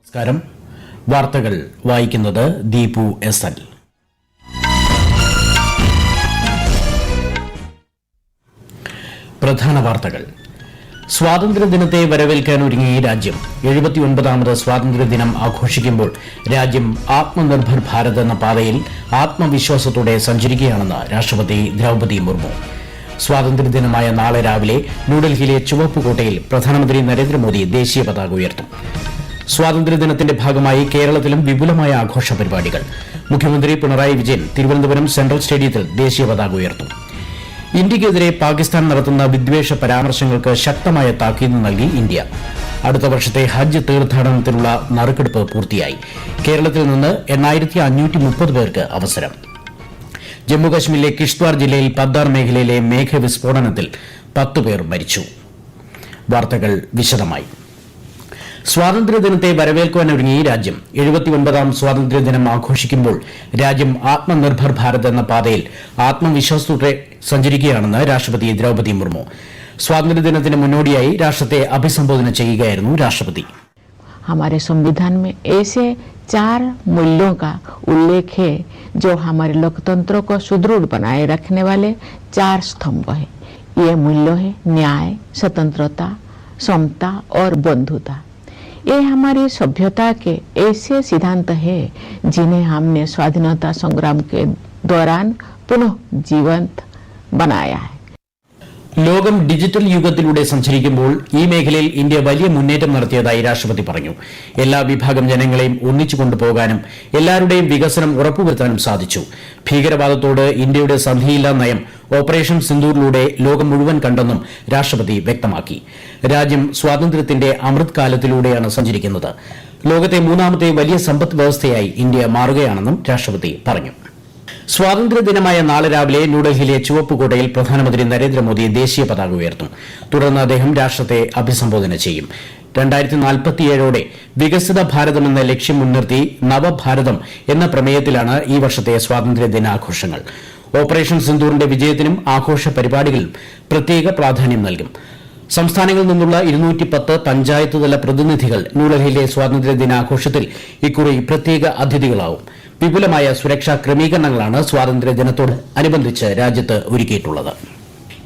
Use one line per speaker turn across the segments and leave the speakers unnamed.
നമസ്കാരം. വാർത്തകൾ വായിക്കുന്നത് ദീപു എസ് എൽ. പ്രധാന വാർത്തകൾ. സ്വാതന്ത്ര്യദിനത്തെ വരവേൽക്കാനൊരുങ്ങി രാജ്യം. 79ാമത് സ്വാതന്ത്ര്യദിനം ആഘോഷിക്കുമ്പോൾ രാജ്യം ആത്മനിർഭർ ഭാരത് എന്ന പാതയിൽ ആത്മവിശ്വാസത്തോടെ സഞ്ചരിക്കുകയാണെന്ന് രാഷ്ട്രപതി ദ്രൌപദി മുർമു. സ്വാതന്ത്ര്യദിനമായ നാളെ രാവിലെ ന്യൂഡൽഹിയിലെ ചുവപ്പുകോട്ടയിൽ പ്രധാനമന്ത്രി നരേന്ദ്രമോദി ദേശീയ പതാക ഉയർത്തും. സ്വാതന്ത്ര്യദിനത്തിന്റെ ഭാഗമായി കേരളത്തിലും വിപുലമായ ആഘോഷ പരിപാടികൾ. മുഖ്യമന്ത്രി പിണറായി വിജയൻ തിരുവനന്തപുരം സെൻട്രൽ സ്റ്റേഡിയത്തിൽ ദേശീയ പതാക ഉയർത്തും. ഇന്ത്യയ്ക്കെതിരെ പാകിസ്ഥാൻ നടത്തുന്ന വിദ്വേഷ പരാമർശങ്ങൾക്ക് ശക്തമായ താക്കീത് നൽകി ഇന്ത്യ. അടുത്ത വർഷത്തെ ഹജ്ജ് തീർത്ഥാടനത്തിനുള്ള നറുക്കെടുപ്പ് പൂർത്തിയായി. കേരളത്തിൽ നിന്ന് 8530 പേർക്ക് അവസരം. ജമ്മുകശ്മീരിലെ കിഷ്ത്വാർ ജില്ലയിൽ പദ്ദാർ മേഖലയിലെ മേഘവിസ്ഫോടനത്തിൽ 10 പേർ മരിച്ചു. വാർത്തകൾ വിശദമായി. സ്വാതന്ത്ര്യദിനത്തെ വരവേൽക്കുവാനൊരുങ്ങി രാജ്യം. 79ാം സ്വാതന്ത്ര്യദിനം ആഘോഷിക്കുമ്പോൾ രാജ്യം ആത്മനിർഭർ ഭാരത് എന്ന പാതയിൽ ആത്മവിശ്വാസത്തോടെ സഞ്ചരിക്കുകയാണെന്ന് രാഷ്ട്രപതി ദ്രൌപദി മുർമു. സ്വാതന്ത്ര്യദിനത്തിന് മുന്നോടിയായി രാഷ്ട്രത്തെ അഭിസംബോധന ചെയ്യുകയായിരുന്നു രാഷ്ട്രപതി.
हमारे संविधान में ऐसे 4 मूल्यों का उल्लेख है जो हमारे लोकतंत्र को सुदृढ़ बनाए रखने वाले 4 स्तंभ है. ये मूल्य है न्याय, स्वतंत्रता, समता और बंधुता. ये हमारी सभ्यता के ऐसे सिद्धांत है जिन्हें हमने स्वाधीनता संग्राम के दौरान पुनः जीवंत बनाया है.
ലോകം ഡിജിറ്റൽ യുഗത്തിലൂടെ സഞ്ചരിക്കുമ്പോൾ ഈ മേഖലയിൽ ഇന്ത്യ വലിയ മുന്നേറ്റം നടത്തിയതായി രാഷ്ട്രപതി പറഞ്ഞു. എല്ലാ വിഭാഗം ജനങ്ങളെയും ഒന്നിച്ചു കൊണ്ടുപോകാനും എല്ലാവരുടെയും വികസനം ഉറപ്പുവരുത്താനും സാധിച്ചു. ഭീകരവാദത്തോട് ഇന്ത്യയുടെ സന്ധിയില്ലാ നയം ഓപ്പറേഷൻ സിന്ദൂറിലൂടെ ലോകം മുഴുവൻ കണ്ടെന്നും രാഷ്ട്രപതി വ്യക്തമാക്കി. രാജ്യം സ്വാതന്ത്ര്യത്തിന്റെ അമൃത് കാലത്തിലൂടെയാണ് സഞ്ചരിക്കുന്നത്. ലോകത്തെ 3ാമത്തെ വലിയ സമ്പദ് വ്യവസ്ഥയായി ഇന്ത്യ മാറുകയാണെന്നും രാഷ്ട്രപതി പറഞ്ഞു. സ്വാതന്ത്ര്യദിനമായ നാളെ രാവിലെ ന്യൂഡൽഹിയിലെ ചുവപ്പുകോട്ടയിൽ പ്രധാനമന്ത്രി നരേന്ദ്രമോദി ദേശീയ പതാക ഉയർത്തും. തുടർന്ന് അദ്ദേഹം രാഷ്ട്രത്തെ അഭിസംബോധന ചെയ്യും. 2047ഓടെ വികസിത ഭാരതം എന്ന ലക്ഷ്യം മുൻനിർത്തി നവഭാരതം എന്ന പ്രമേയത്തിലാണ് ഈ വർഷത്തെ സ്വാതന്ത്ര്യദിനാഘോഷങ്ങൾ. ഓപ്പറേഷൻ സിന്ദൂറിന്റെ വിജയത്തിനും ആഘോഷ പരിപാടികളിലും പ്രത്യേക പ്രാധാന്യം നൽകും. സംസ്ഥാനങ്ങളിൽ നിന്നുള്ള 210 പഞ്ചായത്ത് തല പ്രതിനിധികൾ ന്യൂഡൽഹിയിലെ സ്വാതന്ത്ര്യദിനാഘോഷത്തിൽ ഇക്കുറി പ്രത്യേക അതിഥികളാവും. വിപുലമായ സുരക്ഷാ ക്രമീകരണങ്ങളാണ് സ്വാതന്ത്ര്യദിനത്തോട് അനുബന്ധിച്ച് രാജ്യത്ത് ഒരുക്കിയിട്ടുള്ളത്.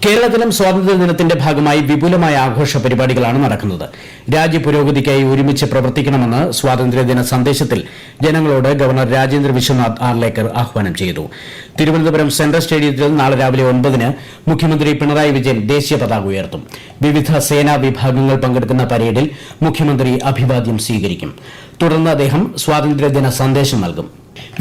കേരളത്തിലും സ്വാതന്ത്ര്യദിനത്തിന്റെ ഭാഗമായി വിപുലമായ ആഘോഷ പരിപാടികളാണ് നടക്കുന്നത്. രാജ്യപുരോഗതിക്കായി ഒരുമിച്ച് പ്രവർത്തിക്കണമെന്ന് സ്വാതന്ത്ര്യദിന സന്ദേശത്തിൽ ജനങ്ങളോട് ഗവർണർ രാജേന്ദ്ര വിശ്വനാഥ് ആർലേക്കർ ആഹ്വാനം ചെയ്തു. തിരുവനന്തപുരം സെൻട്രൽ സ്റ്റേഡിയത്തിൽ നാളെ രാവിലെ 9-ന് മുഖ്യമന്ത്രി പിണറായി വിജയൻ ദേശീയ പതാക ഉയർത്തും. വിവിധ സേനാ വിഭാഗങ്ങൾ പങ്കെടുക്കുന്ന പരേഡിൽ മുഖ്യമന്ത്രി അഭിവാദ്യം സ്വീകരിക്കും. തുടർന്ന് അദ്ദേഹം സ്വാതന്ത്ര്യദിന സന്ദേശം നൽകും.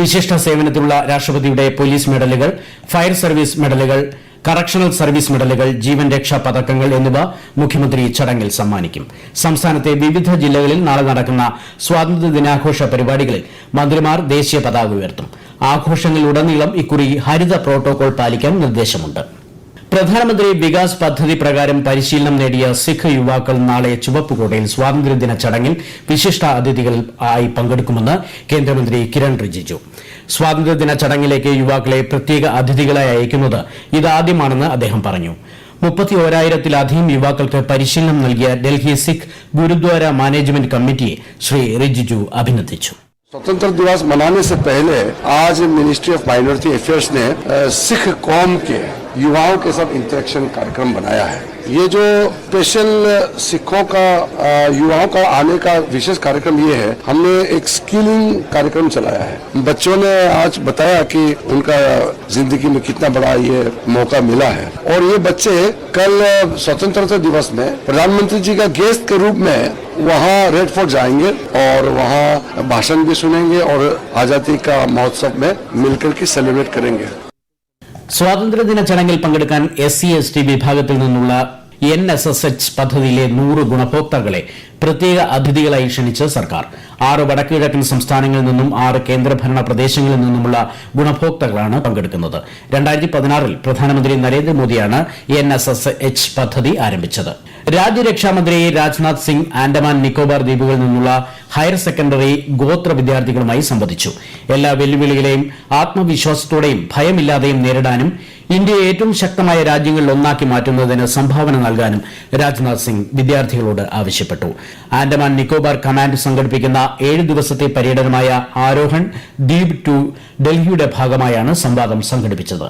വിശിഷ്ട സേവനത്തിലുള്ള രാഷ്ട്രപതിയുടെ പോലീസ് മെഡലുകൾ, ഫയർ സർവീസ് മെഡലുകൾ, കറക്ഷണൽ സർവീസ് മെഡലുകൾ, ജീവൻ രക്ഷാ പതക്കങ്ങൾ എന്നിവ മുഖ്യമന്ത്രി ചടങ്ങിൽ സമ്മാനിക്കും. സംസ്ഥാനത്തെ വിവിധ ജില്ലകളിൽ നാളെ നടക്കുന്ന സ്വാതന്ത്ര്യദിനാഘോഷ പരിപാടികളിൽ മന്ത്രിമാർ ദേശീയ പതാക ഉയർത്തും. ആഘോഷങ്ങളിലുടനീളം ഇക്കുറി ഹരിത പ്രോട്ടോകോൾ പാലിക്കാൻ നിർദ്ദേശമുണ്ട്. പ്രധാനമന്ത്രി വികാസ് പദ്ധതി പ്രകാരം പരിശീലനം നേടിയ സിഖ് യുവാക്കൾ നാളെ ചുവപ്പുകോട്ടയിൽ സ്വാതന്ത്ര്യദിന ചടങ്ങിൽ വിശിഷ്ട അതിഥികളായി പങ്കെടുക്കുമെന്ന് കേന്ദ്രമന്ത്രി കിരൺ റിജിജു. സ്വാതന്ത്ര്യദിന ചടങ്ങിലേക്ക് യുവാക്കളെ പ്രത്യേക അതിഥികളായി അയക്കുന്നത് ഇതാദ്യമാണെന്ന് അദ്ദേഹം പറഞ്ഞു. 31,000-ത്തിലധികം യുവാക്കൾക്ക് പരിശീലനം നൽകിയ ഡൽഹി സിഖ് ഗുരുദ്വാര മാനേജ്മെന്റ് കമ്മിറ്റിയെ ശ്രീ റിജിജു അഭിനന്ദിച്ചു.
स्वतंत्र दिवस मनाने से पहले आज मिनिस्ट्री ऑफ माइनॉरिटी अफेयर्स ने सिख कौम के युवाओं के साथ इंटरेक्शन कार्यक्रम बनाया है. ये जो स्पेशल सिखों का युवाओं का आने का विशेष कार्यक्रम ये है, हमने एक स्किलिंग कार्यक्रम चलाया है. बच्चों ने आज बताया कि उनका जिंदगी में कितना बड़ा ये मौका मिला है और ये बच्चे कल स्वतंत्रता दिवस में प्रधानमंत्री जी का गेस्ट के रूप में वहाँ रेड फोर्ट जाएंगे और वहाँ भाषण भी सुनेंगे और आजादी का महोत्सव में मिलकर के सेलिब्रेट करेंगे.
സ്വാതന്ത്ര്യദിന ചടങ്ങിൽ പങ്കെടുക്കാൻ SC/ST വിഭാഗത്തിൽ നിന്നുള്ള NSSH പദ്ധതിയിലെ 100 ഗുണഭോക്താക്കളെ പ്രത്യേക അതിഥികളായി ക്ഷണിച്ച് സർക്കാർ. 6 വടക്കുകിഴക്കൻ സംസ്ഥാനങ്ങളിൽ നിന്നും 6 കേന്ദ്രഭരണ പ്രദേശങ്ങളിൽ നിന്നുമുള്ള ഗുണഭോക്താക്കളാണ് പങ്കെടുക്കുന്നത്. 2016-ൽ പ്രധാനമന്ത്രി നരേന്ദ്രമോദിയാണ് NSSH പദ്ധതി ആരംഭിച്ചത്. രാജ്യരക്ഷാമന്ത്രി രാജ്നാഥ് സിംഗ് ആൻഡമാൻ നിക്കോബാർ ദ്വീപുകളിൽ നിന്നുള്ള ഹയർ സെക്കൻഡറി ഗോത്ര വിദ്യാർത്ഥികളുമായി സംവദിച്ചു. എല്ലാ വെല്ലുവിളികളെയും ആത്മവിശ്വാസത്തോടെയും ഭയമില്ലാതെയും നേരിടാനും ഇന്ത്യയെ ഏറ്റവും ശക്തമായ രാജ്യങ്ങളിൽ ഒന്നാക്കി മാറ്റുന്നതിന് സംഭാവന നൽകാനും രാജ്നാഥ് സിംഗ് വിദ്യാർത്ഥികളോട് ആവശ്യപ്പെട്ടു. ആൻഡമാൻ നിക്കോബാർ കമാൻഡ് സംഘടിപ്പിക്കുന്ന 7 ദിവസത്തെ പര്യടനമായ ആരോഹൺ ദ്വീപ് ടു ഡൽഹിയുടെ ഭാഗമായാണ് സംവാദം സംഘടിപ്പിച്ചത്.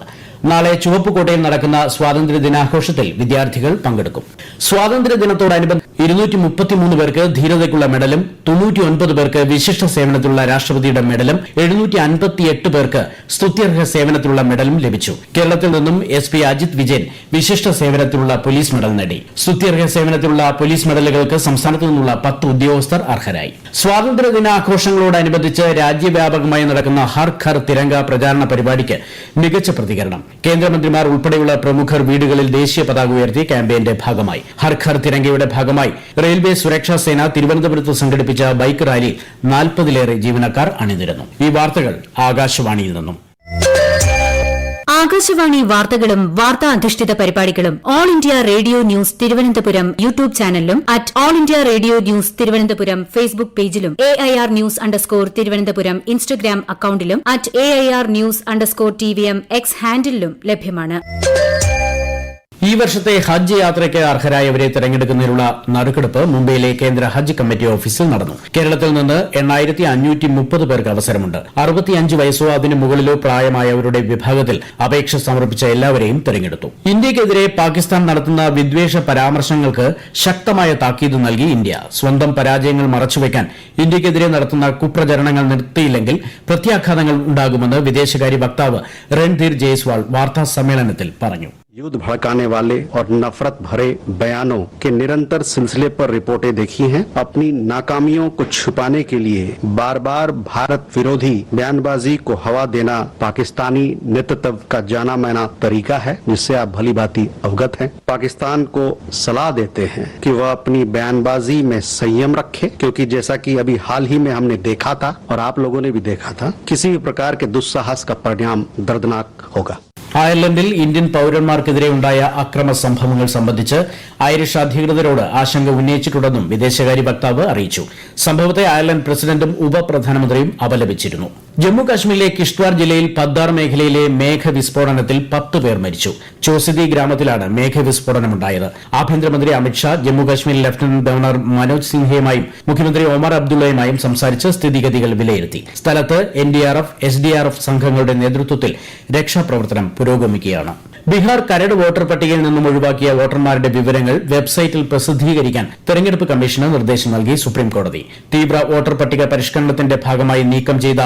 നാളെ ചുവപ്പുകോട്ടയിൽ നടക്കുന്ന സ്വാതന്ത്ര്യദിനാഘോഷത്തിൽ വിദ്യാർത്ഥികൾ പങ്കെടുക്കും. സ്വാതന്ത്ര്യദിനത്തോടനുബന്ധിച്ച് 233 പേർക്ക് ധീരതയ്ക്കുള്ള മെഡലും 99 പേർക്ക് വിശിഷ്ട സേവനത്തിലുള്ള രാഷ്ട്രപതിയുടെ മെഡലും 758 പേർക്ക് സ്തുത്യർഹ സേവനത്തിലുള്ള മെഡലും ലഭിച്ചു. കേരളത്തിൽ നിന്നും SP അജിത് വിജയൻ വിശിഷ്ട സേവനത്തിലുള്ള പോലീസ് മെഡൽ നേടി. സ്തുത്യർഹ സേവനത്തിലുള്ള പോലീസ് മെഡലുകൾക്ക് സംസ്ഥാനത്തു നിന്നുള്ള 10 ഉദ്യോഗസ്ഥർ അർഹരായി. സ്വാതന്ത്ര്യദിനാഘോഷങ്ങളോടനുബന്ധിച്ച് രാജ്യവ്യാപകമായി നടക്കുന്ന ഹർ ഘർ തിരംഗ പ്രചാരണ പരിപാടിക്ക് മികച്ച പ്രതികരണം. കേന്ദ്രമന്ത്രിമാർ ഉൾപ്പെടെയുള്ള പ്രമുഖർ വീടുകളിൽ ദേശീയ പതാക ഉയർത്തി ക്യാമ്പയിന്റെ ഭാഗമായി. ഹർ ഘർ തിരംഗയുടെ ഭാഗമായി റെയിൽവേ സുരക്ഷാ സേന തിരുവനന്തപുരത്ത് സംഘടിപ്പിച്ച ബൈക്ക് റാലിയിൽ 40-ലേറെ ജീവനക്കാർ അണിനിരന്നു. ഈ വാർത്തകൾ ആകാശവാണിയിൽ നിന്നും.
ആകാശവാണി വാർത്തകളും വാർത്താ അധിഷ്ഠിത പരിപാടികളും all India radio news Thiruvananthapuram YouTube ചാനലിലും all India radio news Thiruvananthapuram Facebook പേജിലും AIR ന്യൂസ് _ ഇൻസ്റ്റഗ്രാം അക്കൌണ്ടിലും @AIR ന്യൂസ് _ TVM X ഹാൻഡിലും ലഭ്യമാണ്.
ഈ വർഷത്തെ ഹജ്ജ് യാത്രയ്ക്ക് അർഹരായവരെ തെരഞ്ഞെടുക്കുന്നതിനുള്ള നറുക്കെടുപ്പ് മുംബൈയിലെ കേന്ദ്ര ഹജ്ജ് കമ്മിറ്റി ഓഫീസിൽ നടന്നു. കേരളത്തിൽ നിന്ന് 8530 പേർക്ക് അവസരമുണ്ട്. 65 വയസ്സോ അതിന് മുകളിലോ പ്രായമായവരുടെ വിഭാഗത്തിൽ അപേക്ഷ സമർപ്പിച്ച എല്ലാവരെയും തെരഞ്ഞെടുത്തു. ഇന്ത്യയ്ക്കെതിരെ പാകിസ്ഥാൻ നടത്തുന്ന വിദ്വേഷ പരാമർശങ്ങൾക്ക് ശക്തമായ താക്കീത് നൽകി ഇന്ത്യ. സ്വന്തം പരാജയങ്ങൾ മറച്ചുവെക്കാൻ ഇന്ത്യയ്ക്കെതിരെ നടത്തുന്ന കുപ്രചരണങ്ങൾ നിർത്തിയില്ലെങ്കിൽ പ്രത്യാഘാതങ്ങൾ ഉണ്ടാകുമെന്ന് വിദേശകാര്യ വക്താവ് രൺധീർ ജയ്സ്വാൾ വാർത്താ സമ്മേളനത്തിൽ പറഞ്ഞു.
युद्ध भड़काने वाले और नफरत भरे बयानों के निरंतर सिलसिले पर रिपोर्टें देखी हैं। अपनी नाकामियों को छुपाने के लिए बार बार भारत विरोधी बयानबाजी को हवा देना पाकिस्तानी नेतृत्व का जाना माना तरीका है, जिससे आप भली भांति अवगत हैं। पाकिस्तान को सलाह देते हैं कि वह अपनी बयानबाजी में संयम रखे, क्योंकि जैसा कि अभी हाल ही में हमने देखा था और आप लोगों ने भी देखा था, किसी भी प्रकार के दुस्साहस का परिणाम दर्दनाक होगा.
അയർലൻഡിൽ ഇന്ത്യൻ പൌരന്മാർക്കെതിരെ ഉണ്ടായ അക്രമ സംഭവങ്ങൾ സംബന്ധിച്ച് ഐറിഷ് അധികൃതരോട് ആശങ്ക ഉന്നയിച്ചിട്ടുണ്ടെന്നും വിദേശകാര്യ വക്താവ് അറിയിച്ചു. സംഭവത്തെ അയർലൻഡ് പ്രസിഡന്റും ഉപപ്രധാനമന്ത്രിയും അപലപിച്ചിരുന്നു. ജമ്മു കാശ്മീരിലെ കിഷ്ത്വാർ ജില്ലയിൽ പദ്ദാർ മേഖലയിലെ മേഘവിസ്ഫോടനത്തിൽ 10 പേർ മരിച്ചു. ചോസിദി ഗ്രാമത്തിലാണ് മേഘവിസ്ഫോടനമുണ്ടായത്. ആഭ്യന്തരമന്ത്രി അമിത്ഷാ ജമ്മുകാശ്മീർ ലഫ്റ്റനന്റ് ഗവർണർ മനോജ് സിൻഹയുമായും മുഖ്യമന്ത്രി ഒമർ അബ്ദുള്ളയുമായും സംസാരിച്ച് സ്ഥിതിഗതികൾ വിലയിരുത്തി. സ്ഥലത്ത് NDRF, SDRF സംഘങ്ങളുടെ നേതൃത്വത്തിൽ രക്ഷാപ്രവർത്തനം പുരോഗമിക്കുകയാണ്. ബീഹാർ കരട് വോട്ടർ പട്ടികയിൽ നിന്നും ഒഴിവാക്കിയ വോട്ടർമാരുടെ വിവരങ്ങൾ വെബ്സൈറ്റിൽ പ്രസിദ്ധീകരിക്കാൻ തെരഞ്ഞെടുപ്പ് കമ്മീഷന് നിർദ്ദേശം നൽകി സുപ്രീംകോടതി. തീവ്ര വോട്ടർ പട്ടിക പരിഷ്കരണത്തിന്റെ ഭാഗമായി നീക്കം ചെയ്ത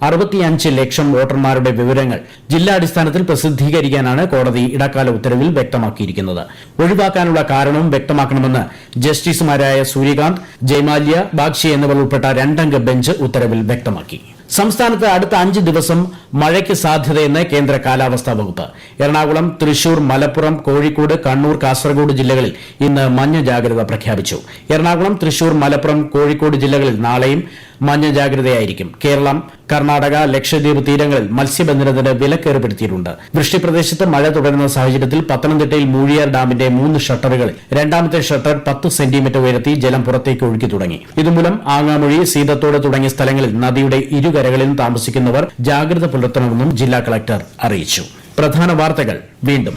65 ലക്ഷം വോട്ടർമാരുടെ വിവരങ്ങൾ ജില്ലാടിസ്ഥാനത്തിൽ പ്രസിദ്ധീകരിക്കാനാണ് കോടതി ഇടക്കാല ഉത്തരവിൽ വ്യക്തമാക്കിയിരിക്കുന്നത്. ഒഴിവാക്കാനുള്ള കാരണവും വ്യക്തമാക്കണമെന്ന് ജസ്റ്റിസുമാരായ സൂര്യകാന്ത്, ജയ്മാല്യ ബാഗ്ചി എന്നിവർ ഉൾപ്പെട്ട 2-അംഗ ബെഞ്ച് ഉത്തരവിൽ വ്യക്തമാക്കി. സംസ്ഥാനത്ത് അടുത്ത 5 ദിവസം മഴയ്ക്ക് സാധ്യതയെന്ന് കേന്ദ്ര കാലാവസ്ഥാ വകുപ്പ്. എറണാകുളം, തൃശൂർ, മലപ്പുറം, കോഴിക്കോട്, കണ്ണൂർ, കാസർഗോഡ് ജില്ലകളിൽ ഇന്ന് മഞ്ഞ ജാഗ്രത പ്രഖ്യാപിച്ചു. എറണാകുളം, തൃശൂർ, മലപ്പുറം, കോഴിക്കോട് ജില്ലകളിൽ നാളെയും മഞ്ഞ ജാഗ്രതയായിരിക്കും. കേരളം, കർണാടക, ലക്ഷദ്വീപ് തീരങ്ങളിൽ മത്സ്യബന്ധനത്തിന് വിലക്ക് ഏർപ്പെടുത്തിയിട്ടുണ്ട്. വൃഷ്ടിപ്രദേശത്ത് മഴ തുടരുന്ന സാഹചര്യത്തിൽ പത്തനംതിട്ടയിൽ മൂഴിയാർ ഡാമിന്റെ 3 ഷട്ടറുകളിൽ 2ാമത്തെ ഷട്ടർ 10 സെന്റിമീറ്റർ ഉയർത്തി ജലം പുറത്തേക്ക് ഒഴുക്കി തുടങ്ങി. ഇതുമൂലം ആങ്ങാമൊഴി, സീതത്തോട് തുടങ്ങിയ സ്ഥലങ്ങളിൽ നദിയുടെ ഇരുകരകളിലും താമസിക്കുന്നവർ ജാഗ്രത പുലർത്തണമെന്നും ജില്ലാ കളക്ടർ അറിയിച്ചു. പ്രധാന വാർത്തകൾ വീണ്ടും.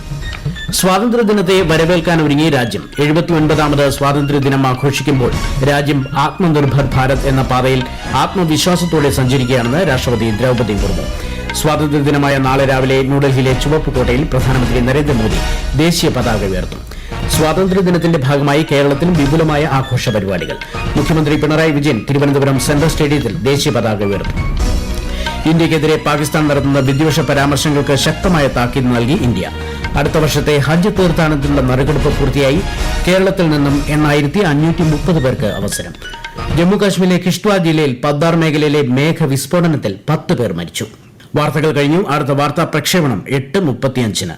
സ്വാതന്ത്ര്യദിനത്തെ വരവേൽക്കാനൊരുങ്ങി രാജ്യം. 79ാമത് സ്വാതന്ത്ര്യദിനം ആഘോഷിക്കുമ്പോൾ രാജ്യം ആത്മനിർഭർ ഭാരത് എന്ന പാതയിൽ ആത്മവിശ്വാസത്തോടെ സഞ്ചരിക്കുകയാണെന്ന് രാഷ്ട്രപതി ദ്രൌപദി മുർമു. സ്വാതന്ത്ര്യദിനമായ നാളെ രാവിലെ ന്യൂഡൽഹിയിലെ ചുവപ്പുകോട്ടയിൽ പ്രധാനമന്ത്രി നരേന്ദ്രമോദി ദേശീയ പതാക ഉയർത്തും. സ്വാതന്ത്ര്യദിനത്തിന്റെ ഭാഗമായി കേരളത്തിലും വിപുലമായ ആഘോഷ പരിപാടികൾ. മുഖ്യമന്ത്രി പിണറായി വിജയൻ തിരുവനന്തപുരം സെൻട്രൽ സ്റ്റേഡിയത്തിൽ ദേശീയ പതാക ഉയർത്തും. ഇന്ത്യയ്ക്കെതിരെ പാകിസ്ഥാൻ നടത്തുന്ന വിദ്വേഷ പരാമർശങ്ങൾക്ക് ശക്തമായ താക്കീത് നൽകി ഇന്ത്യ. അടുത്ത വർഷത്തെ ഹജ്ജ് തീർത്ഥാടനത്തിനുള്ള നറുക്കെടുപ്പ് പൂർത്തിയായി. കേരളത്തിൽ നിന്നും 8530 പേർക്ക് അവസരം. ജമ്മുകാശ്മീരിലെ കിഷ്ത്വാർ ജില്ലയിൽ പദ്ദാർ മേഖലയിലെ മേഘവിസ്ഫോടനത്തിൽ 10 പേർ മരിച്ചു. വാർത്തകൾ കഴിഞ്ഞു. അടുത്ത വാർത്താ പ്രക്ഷേപണം 8:35-ന്.